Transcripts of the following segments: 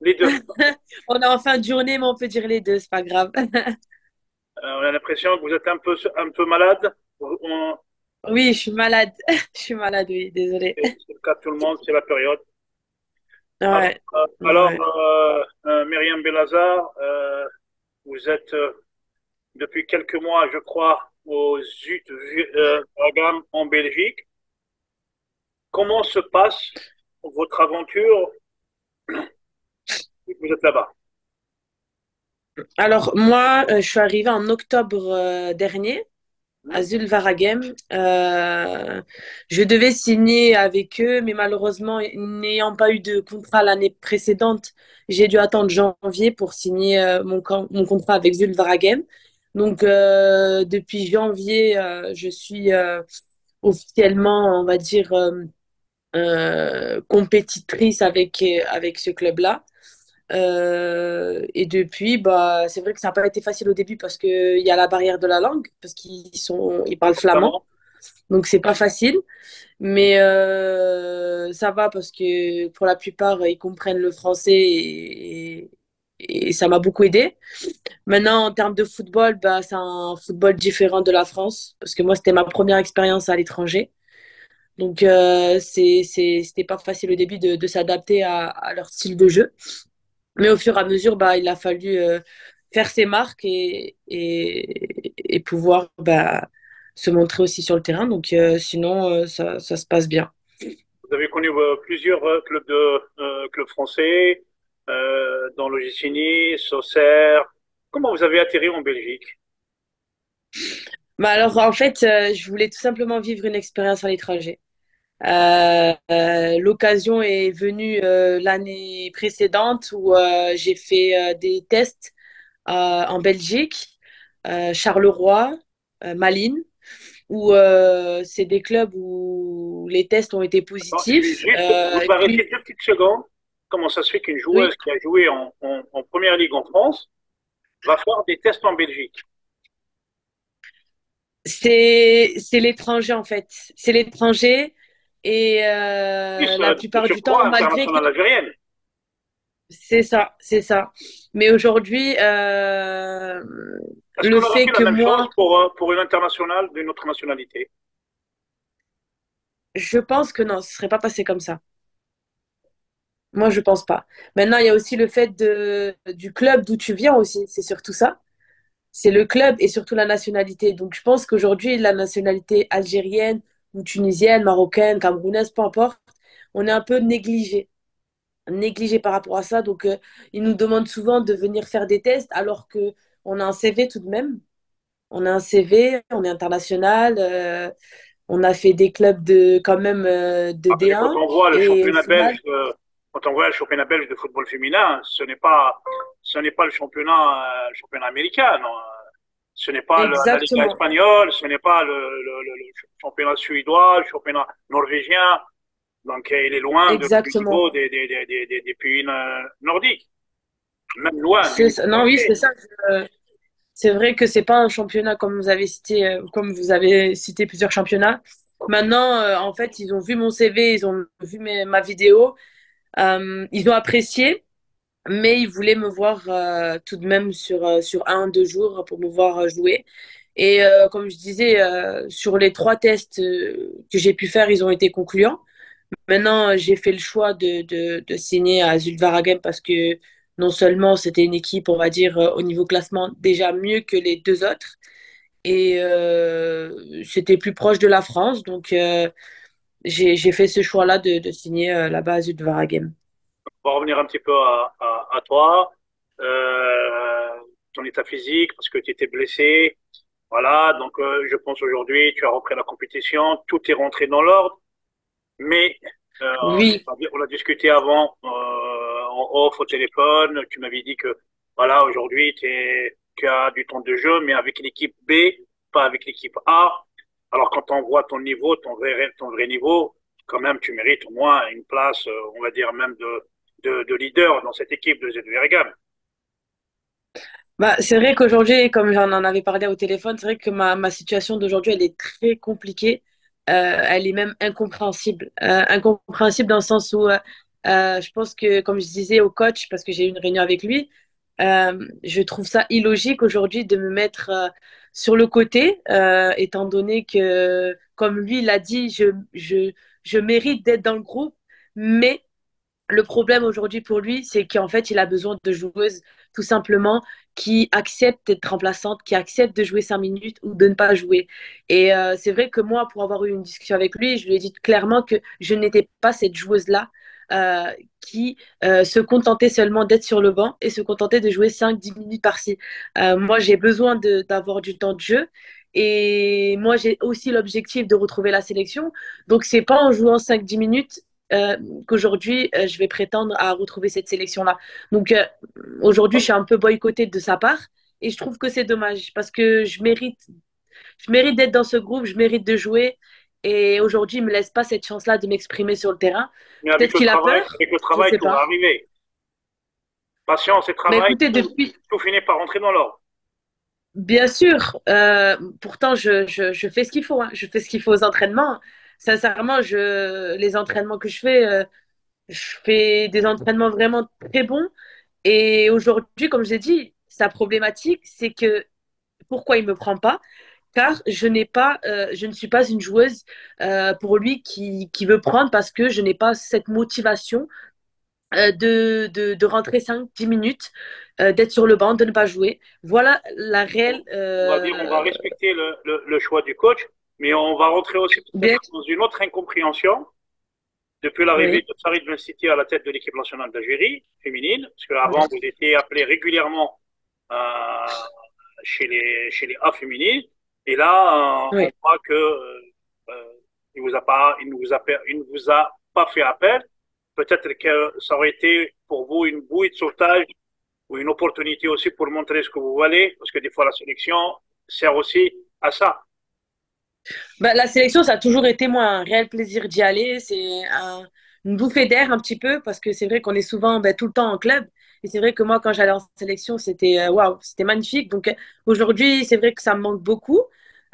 Les deux. On est en fin de journée, mais on peut dire les deux, c'est pas grave. On a l'impression que vous êtes un peu malade. Oui, je suis malade. Je suis malade, oui, désolée. C'est le cas de tout le monde, c'est la période. Alors, Ouais, ouais. Myriam Belazar, vous êtes depuis quelques mois, je crois, au ZUT Waregem en Belgique. Comment se passe votre aventure depuis que vous êtes là-bas? Alors, moi, je suis arrivée en octobre dernier à Hmm. Zulvaragem. Je devais signer avec eux, mais malheureusement, n'ayant pas eu de contrat l'année précédente, j'ai dû attendre janvier pour signer mon contrat avec Zulvaragem. Donc, depuis janvier, je suis officiellement, on va dire, compétitrice avec ce club-là. Et depuis, bah, c'est vrai que ça n'a pas été facile au début parce qu'il y a la barrière de la langue, parce ils parlent flamand, Flamand. donc c'est pas facile. Mais ça va parce que pour la plupart, ils comprennent le français et ça m'a beaucoup aidé. Maintenant, en termes de football, bah, c'est un football différent de la France parce que moi, c'était ma première expérience à l'étranger. Donc, c'était pas facile au début de s'adapter à leur style de jeu. Mais au fur et à mesure, bah, il a fallu faire ses marques et pouvoir bah, se montrer aussi sur le terrain. Donc, sinon, ça se passe bien. Vous avez connu plusieurs clubs français, dont l'Ogyssini, Sauxerre. Comment vous avez atterri en Belgique? Bah, alors, en fait, je voulais tout simplement vivre une expérience à l'étranger. L'occasion est venue l'année précédente où j'ai fait des tests en Belgique, Charleroi, Malines, où c'est des clubs où les tests ont été Attends, positifs. vous Et arrêtez puis, 2 petites secondes. Comment ça se fait qu'une oui, joueuse qui a joué en première ligue en France va faire des tests en Belgique? c'est l'étranger en fait. C'est l'étranger et Plus, la de plupart du temps, surcroît, malgré que internationale algérienne. c'est ça, c'est ça. Mais aujourd'hui, Est-ce le qu'on aurait fait fait la que même chose moi, pour une internationale d'une autre nationalité? je pense que non, ce serait pas passé comme ça. Moi, je pense pas. Maintenant, il y a aussi le fait du club d'où tu viens aussi. C'est surtout ça. C'est le club et surtout la nationalité. Donc, je pense qu'aujourd'hui, la nationalité algérienne ou tunisienne, marocaine, camerounaise, peu importe, on est un peu négligé par rapport à ça. Donc, ils nous demandent souvent de venir faire des tests alors que on a un CV tout de même. On a un CV, on est international, on a fait des clubs de quand même de Après, D1 et au final, quand on voit le championnat belge de football féminin, ce n'est pas le championnat américain, non. Ce n'est pas la Liga exactement, espagnole, ce n'est pas le championnat suédois, le championnat norvégien. Donc, il est loin du exactement. niveau des pays nordiques, même loin du niveau Non, oui, c'est français. ça. C'est vrai que c'est pas un championnat comme vous avez cité plusieurs championnats. Maintenant, en fait, ils ont vu mon CV, ils ont vu ma vidéo, ils ont apprécié, mais ils voulaient me voir tout de même sur 1, 2 jours pour me voir jouer. Et comme je disais, sur les 3 tests que j'ai pu faire, ils ont été concluants. Maintenant, j'ai fait le choix de signer à Zulvaragem parce que non seulement c'était une équipe, on va dire, au niveau classement déjà mieux que les deux autres, et c'était plus proche de la France. Donc, j'ai fait ce choix-là de signer là-bas à Zulvaragem. On va revenir un petit peu à toi, euh, ton état physique, parce que tu étais blessé. Voilà, donc je pense aujourd'hui, tu as repris la compétition, tout est rentré dans l'ordre, mais Oui, on a discuté avant en off au téléphone, tu m'avais dit que voilà, aujourd'hui tu as du temps de jeu, mais avec l'équipe B, pas avec l'équipe A. Alors quand on voit ton niveau, ton vrai niveau, quand même tu mérites au moins une place, on va dire même de leader dans cette équipe de ZVRGAM. bah, c'est vrai qu'aujourd'hui, comme j'en en avais parlé au téléphone, c'est vrai que ma situation d'aujourd'hui, elle est très compliquée. Elle est même incompréhensible. Incompréhensible dans le sens où Je pense que, comme je disais au coach, parce que j'ai eu une réunion avec lui, je trouve ça illogique aujourd'hui de me mettre sur le côté, étant donné que, comme lui l'a dit, je mérite d'être dans le groupe, mais le problème aujourd'hui pour lui, c'est qu'en fait, il a besoin de joueuses tout simplement qui acceptent d'être remplaçantes, qui acceptent de jouer 5 minutes ou de ne pas jouer. Et c'est vrai que moi, pour avoir eu une discussion avec lui, je lui ai dit clairement que je n'étais pas cette joueuse-là qui se contentait seulement d'être sur le banc et se contentait de jouer 5-10 minutes par-ci. Moi, j'ai besoin d'avoir du temps de jeu. Et moi, j'ai aussi l'objectif de retrouver la sélection. Donc, c'est pas en jouant 5-10 minutes qu'aujourd'hui, je vais prétendre à retrouver cette sélection-là. Donc, aujourd'hui, je suis un peu boycottée de sa part et je trouve que c'est dommage parce que je mérite d'être dans ce groupe, je mérite de jouer et aujourd'hui, il ne me laisse pas cette chance-là de m'exprimer sur le terrain. Mais Peut-être qu'il a peur, avec le je ne travail, sais tout va pas. arriver. Patience et Mais travail, écoutez, depuis, tout finit par rentrer dans l'ordre. bien sûr, pourtant, je fais ce qu'il faut. Hein. Je fais ce qu'il faut aux entraînements. Sincèrement, les entraînements que je fais des entraînements vraiment très bons. Et aujourd'hui, comme je l'ai dit, sa problématique, c'est que pourquoi il ne me prend pas? Car je ne suis pas une joueuse pour lui qui veut prendre parce que je n'ai pas cette motivation de rentrer 5-10 minutes, d'être sur le banc, de ne pas jouer. Voilà la réelle. On va dire, on va respecter le choix du coach, mais on va rentrer aussi peut-être Bien, dans une autre incompréhension depuis l'arrivée oui, de Farid Ben City à la tête de l'équipe nationale d'Algérie féminine, parce oui, qu'avant, vous étiez appelé régulièrement euh, chez les A féminines, et là, on oui. voit que il ne vous a pas fait appel. Peut-être que ça aurait été pour vous une bouée de sauvetage ou une opportunité aussi pour montrer ce que vous valez, parce que des fois la sélection sert aussi à ça. Bah, la sélection, ça a toujours été moi un réel plaisir d'y aller. Une bouffée d'air un petit peu parce que c'est vrai qu'on est souvent tout le temps en club. Et c'est vrai que moi, quand j'allais en sélection, c'était waouh, c'était magnifique. Donc aujourd'hui, c'est vrai que ça me manque beaucoup.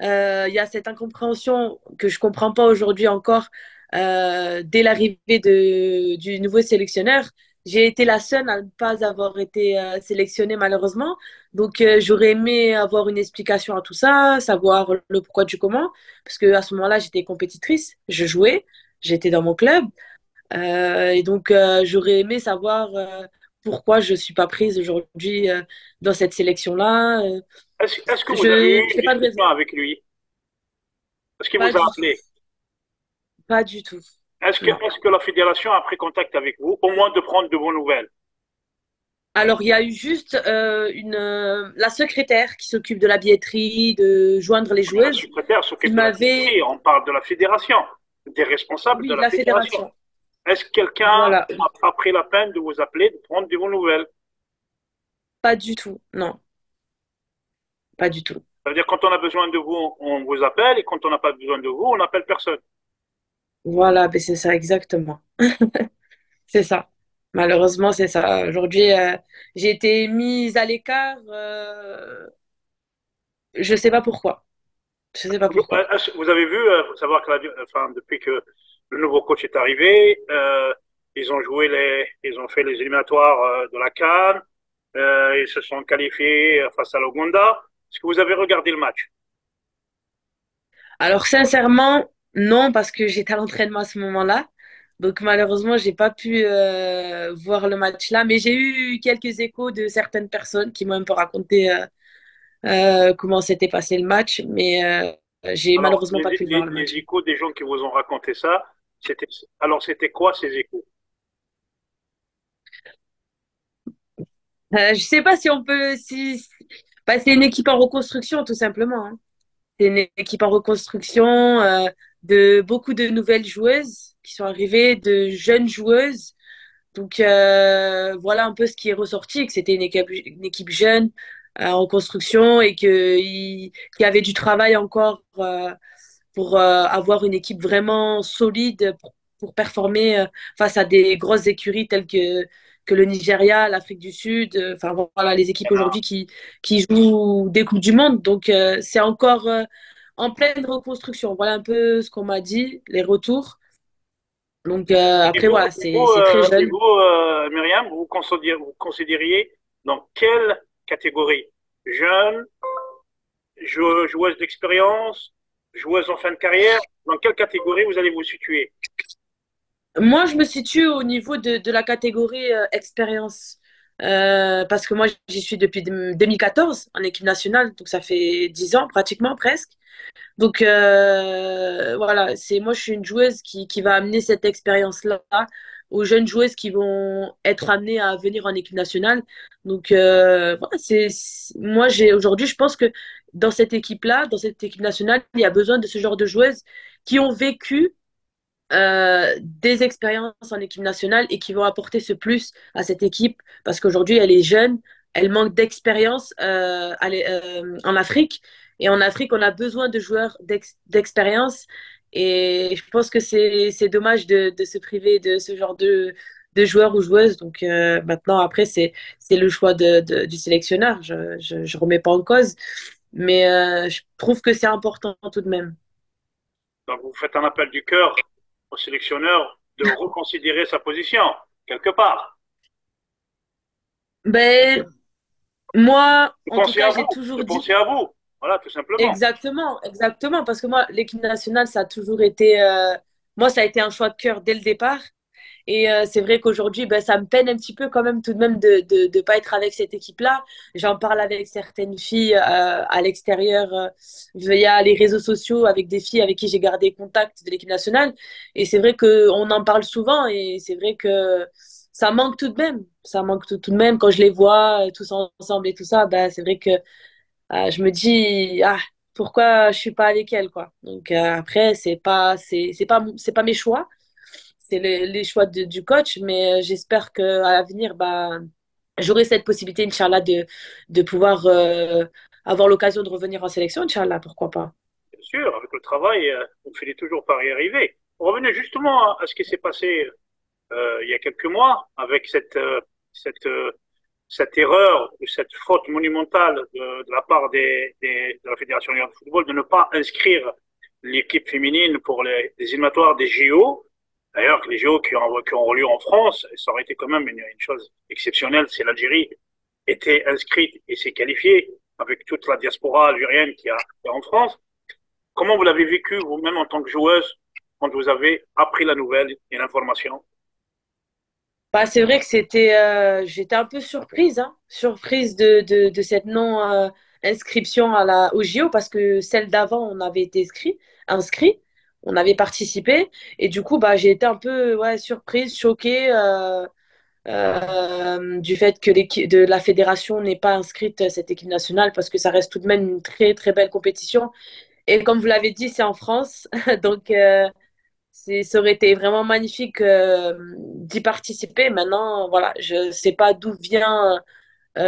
Il y a cette incompréhension que je comprends pas aujourd'hui encore dès l'arrivée du nouveau sélectionneur. J'ai été la seule à ne pas avoir été sélectionnée malheureusement. Donc j'aurais aimé avoir une explication à tout ça, savoir le pourquoi du comment. Parce que à ce moment-là, j'étais compétitrice, je jouais, j'étais dans mon club. Et donc, j'aurais aimé savoir pourquoi je ne suis pas prise aujourd'hui dans cette sélection-là. Est-ce que vous avez Je eu une n'ai pas de discussion raison. avec lui? Est-ce qu'il Pas vous a du tout. appelé? Pas du tout. Non. Est-ce que la fédération a pris contact avec vous, au moins de prendre de vos nouvelles? Alors, il y a eu juste la secrétaire qui s'occupe de la billetterie, de joindre les Mais la joueuses. secrétaire Il s'occupe de la m'avait, billetterie, on parle de la fédération, des responsables de oui, de la la fédération. fédération. Est-ce que quelqu'un Voilà. a pris la peine de vous appeler, de prendre de vos nouvelles? Pas du tout. Non, pas du tout. Ça veut dire quand on a besoin de vous, on vous appelle, et quand on n'a pas besoin de vous, on n'appelle personne. Voilà, ben c'est ça exactement. C'est ça. Malheureusement, c'est ça. Aujourd'hui, j'ai été mise à l'écart. Je sais pas pourquoi. Je sais pas pourquoi. Vous avez vu, faut savoir que enfin, depuis que le nouveau coach est arrivé, ils ont fait les éliminatoires de la CAN, ils se sont qualifiés face à l'Ouganda. Est-ce que vous avez regardé le match? Alors, sincèrement, non, parce que j'étais à l'entraînement à ce moment-là. Donc, malheureusement, j'ai pas pu voir le match là. Mais j'ai eu quelques échos de certaines personnes qui m'ont un peu raconté comment s'était passé le match. Mais j'ai Alors, malheureusement pas pu voir le les match. échos des gens qui vous ont raconté ça, c'était quoi ces échos? Je sais pas si on peut. Bah, c'est une équipe en reconstruction, tout simplement. Hein. C'est une équipe en reconstruction de beaucoup de nouvelles joueuses qui sont arrivées, de jeunes joueuses. Donc voilà un peu ce qui est ressorti, que c'était une équipe jeune en construction et qu'il y avait du travail encore pour avoir une équipe vraiment solide pour performer face à des grosses écuries telles que le Nigeria, l'Afrique du Sud, enfin voilà les équipes aujourd'hui qui jouent des Coupes du Monde. Donc c'est encore en pleine reconstruction. Voilà un peu ce qu'on m'a dit, les retours. Donc Et après, vous, voilà, c'est très jeune. Myriam, vous considériez dans quelle catégorie? Jeune, joueuse d'expérience, joueuse en fin de carrière? Dans quelle catégorie vous allez vous situer? Moi, je me situe au niveau de la catégorie expérience. Parce que moi, j'y suis depuis 2014 en équipe nationale, donc ça fait 10 ans pratiquement, presque. Donc voilà, moi je suis une joueuse qui va amener cette expérience-là aux jeunes joueuses qui vont être amenées à venir en équipe nationale. Donc voilà, moi aujourd'hui, je pense que dans cette équipe-là, dans cette équipe nationale, il y a besoin de ce genre de joueuses qui ont vécu des expériences en équipe nationale et qui vont apporter ce plus à cette équipe parce qu'aujourd'hui, elle est jeune, elle manque d'expérience en Afrique. Et en Afrique, on a besoin de joueurs d'expérience. Et je pense que c'est dommage de se priver de ce genre de joueurs ou joueuses. Donc maintenant, après, c'est le choix du sélectionneur. Je remets pas en cause. Mais je trouve que c'est important tout de même. Donc vous faites un appel du cœur au sélectionneur de reconsidérer sa position, quelque part. Ben, moi, De en tout penser cas, à j'ai vous, de toujours dit penser à vous. Voilà, tout simplement. exactement, exactement, parce que moi, l'équipe nationale, ça a toujours été, moi, ça a été un choix de cœur dès le départ. Et c'est vrai qu'aujourd'hui, ben, ça me peine un petit peu quand même tout de même de pas être avec cette équipe-là. J'en parle avec certaines filles à l'extérieur via les réseaux sociaux, avec des filles avec qui j'ai gardé contact de l'équipe nationale. Et c'est vrai qu'on en parle souvent et c'est vrai que ça manque tout de même. Ça manque tout de même quand je les vois tous ensemble et tout ça. Ben, c'est vrai que je me dis ah pourquoi je suis pas avec elle quoi. Donc après c'est pas mes choix, c'est les choix du coach, mais j'espère que à l'avenir bah j'aurai cette possibilité Inch'Allah de pouvoir avoir l'occasion de revenir en sélection Inch'Allah, pourquoi pas. Bien sûr, avec le travail, on finit toujours par y arriver. Revenez justement à ce qui s'est passé il y a quelques mois avec cette, euh, cette erreur ou cette faute monumentale de la part de la Fédération de football de ne pas inscrire l'équipe féminine pour les éliminatoires des JO. D'ailleurs, les JO qui ont lieu en France, ça aurait été quand même une chose exceptionnelle si l'Algérie était inscrite et s'est qualifiée avec toute la diaspora algérienne qui est en France. Comment vous l'avez vécu vous-même en tant que joueuse quand vous avez appris la nouvelle et l'information? Bah, c'est vrai que j'étais un peu surprise, hein, surprise de cette non inscription au JO parce que celle d'avant, on avait été inscrit, on avait participé et du coup, bah, j'ai été un peu ouais, surprise, choquée du fait que l'équipe de la fédération n'ait pas inscrite cette équipe nationale parce que ça reste tout de même une très très belle compétition. Et comme vous l'avez dit, c'est en France, donc ça aurait été vraiment magnifique d'y participer. Maintenant, voilà, je ne sais pas d'où vient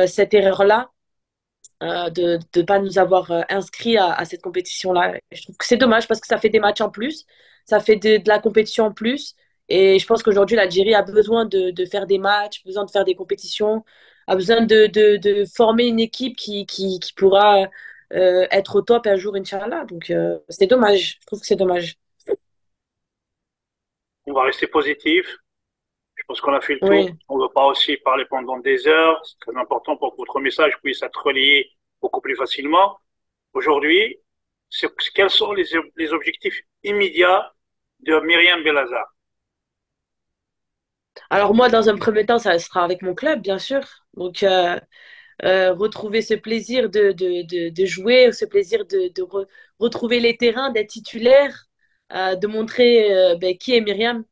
cette erreur-là de ne pas nous avoir inscrits à cette compétition-là. Je trouve que c'est dommage parce que ça fait des matchs en plus, ça fait de la compétition en plus. Et je pense qu'aujourd'hui, l'Algérie a besoin de faire des matchs, besoin de faire des compétitions, a besoin de former une équipe qui pourra être au top un jour, Inch'Allah. Donc, c'est dommage. Je trouve que c'est dommage. On va rester positif. Je pense qu'on a fait le tour. Oui. On ne veut pas aussi parler pendant des heures. C'est très important pour que votre message puisse être relayé beaucoup plus facilement. Aujourd'hui, quels sont les objectifs immédiats de Myriam Belazar? Alors moi, dans un premier temps, ça sera avec mon club, bien sûr. Donc, retrouver ce plaisir de jouer, ce plaisir retrouver les terrains, d'être titulaire, de montrer ben, qui est Myriam,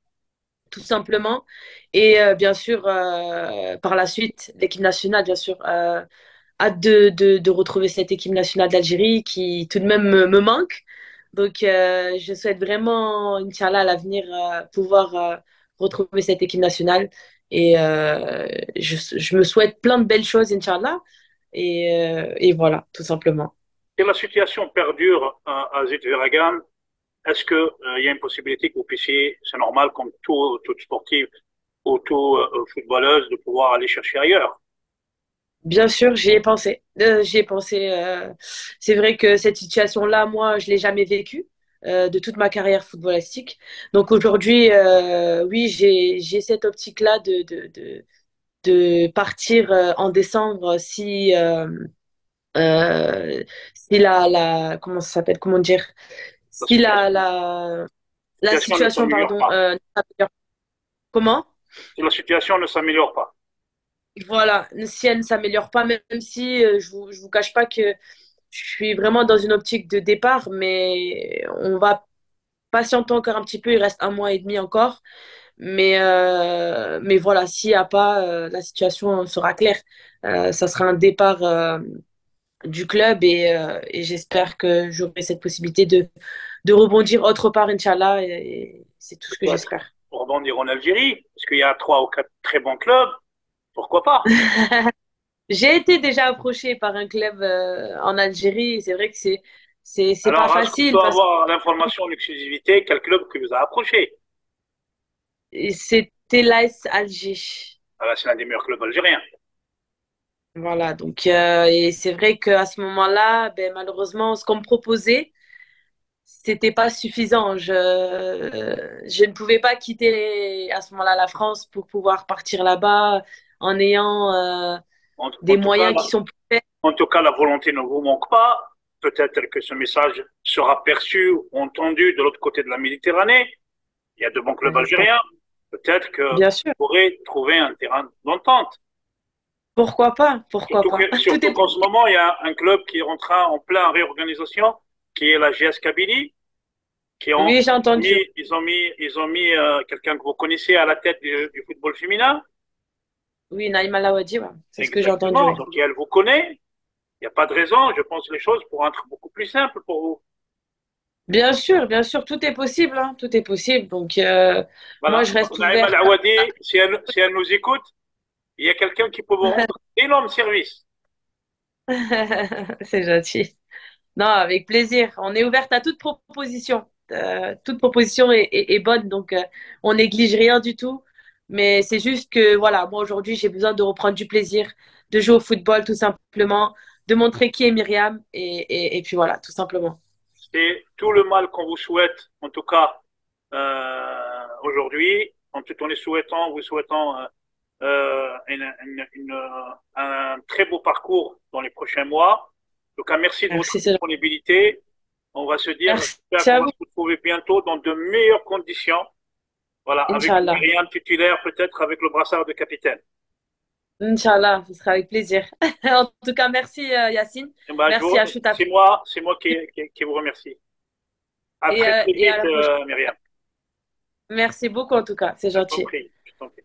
tout simplement. Et bien sûr, par la suite, l'équipe nationale, bien sûr, hâte de retrouver cette équipe nationale d'Algérie qui tout de même me manque. Donc, je souhaite vraiment, Inch'Allah, à l'avenir, pouvoir retrouver cette équipe nationale. Et je me souhaite plein de belles choses, Inch'Allah. Et voilà, tout simplement. Si la situation perdure à Zit Viragam, est-ce qu'il y a une possibilité que vous puissiez, c'est normal comme toute sportive ou toute footballeuse, de pouvoir aller chercher ailleurs? Bien sûr, j'y ai pensé. J'y ai pensé. C'est vrai que cette situation-là, moi, je l'ai jamais vécue. de toute ma carrière footballistique. Donc aujourd'hui, oui, j'ai cette optique-là de partir en décembre euh, si comment ça s'appelle, comment dire, La si situation, la situation ne situation, s'améliore pardon, pas. ne s'améliore- comment? Si la situation ne s'améliore pas. Voilà, si elle ne s'améliore pas, même si je vous cache pas que je suis vraiment dans une optique de départ, mais on va patienter encore un petit peu, il reste un mois et demi encore. Mais voilà, s'il n'y a pas, la situation sera claire. Ça sera un départ du club et j'espère que j'aurai cette possibilité de rebondir autre part, Inch'Allah, et c'est tout ce que Peut-être j'espère. pour rebondir en Algérie, parce qu'il y a 3 ou 4 très bons clubs, pourquoi pas? J'ai été déjà approchée par un club en Algérie. C'est vrai que c'est pas Alors, est-ce qu'on facile peut parce avoir l'information, l'exclusivité, quel club qui vous a approché? que c'était l'AS Alger. Ah là, c'est l'un des meilleurs clubs algériens. Voilà, donc et c'est vrai qu'à ce moment-là, ben, malheureusement, ce qu'on me proposait, c'était pas suffisant. Je ne pouvais pas quitter à ce moment-là la France pour pouvoir partir là-bas en ayant En des tout cas, moyens qui sont plus en tout cas, la volonté ne vous manque pas. Peut-être que ce message sera perçu, entendu de l'autre côté de la Méditerranée. Il y a de bons clubs j'espère. algériens. Peut-être que Bien vous sûr. pourrez trouver un terrain d'entente. Pourquoi pas? Pourquoi Surtout pas? Tout surtout est qu'en ce moment, il y a un club qui est en plein réorganisation, qui est la GS Kabylie, qui ont Oui, j'ai entendu. ils ont mis quelqu'un que vous connaissez à la tête du football féminin. Oui, Naïma Lawadi, ouais. C'est ce que j'ai entendu, Exactement. oui. Donc, elle vous connaît. Il n'y a pas de raison. Je pense que les choses pourront être beaucoup plus simples pour vous. Bien sûr, tout est possible, hein, tout est possible. Donc, moi, Voilà. je Donc, reste Naïm ouverte. Al-Awadi, si elle nous écoute, il y a quelqu'un qui peut vous rendre d'énormes services. C'est gentil. Non, avec plaisir. On est ouverte à toute proposition. Toute proposition est bonne, donc on néglige rien du tout. Mais c'est juste que, voilà, moi aujourd'hui, j'ai besoin de reprendre du plaisir, de jouer au football tout simplement, de montrer qui est Myriam, et puis voilà, tout simplement. C'est tout le mal qu'on vous souhaite, en tout cas aujourd'hui. En tout en les souhaitant, vous souhaitant un très beau parcours dans les prochains mois. En tout cas, merci de votre Merci, c'est gentil. disponibilité. On va se dire, j'espère Merci qu'on à va vous, se retrouver bientôt dans de meilleures conditions. Voilà, avec une Inch'Allah. Myriam titulaire, peut-être avec le brassard de capitaine. Inch'Allah, ce sera avec plaisir. En tout cas, merci Yacine. Eh ben, Merci à Chouta. c'est moi qui vous remercie. À très, très Et à vite, la prochaine. Myriam. Merci beaucoup en tout cas, c'est Je t'en gentil. prie, je t'en prie.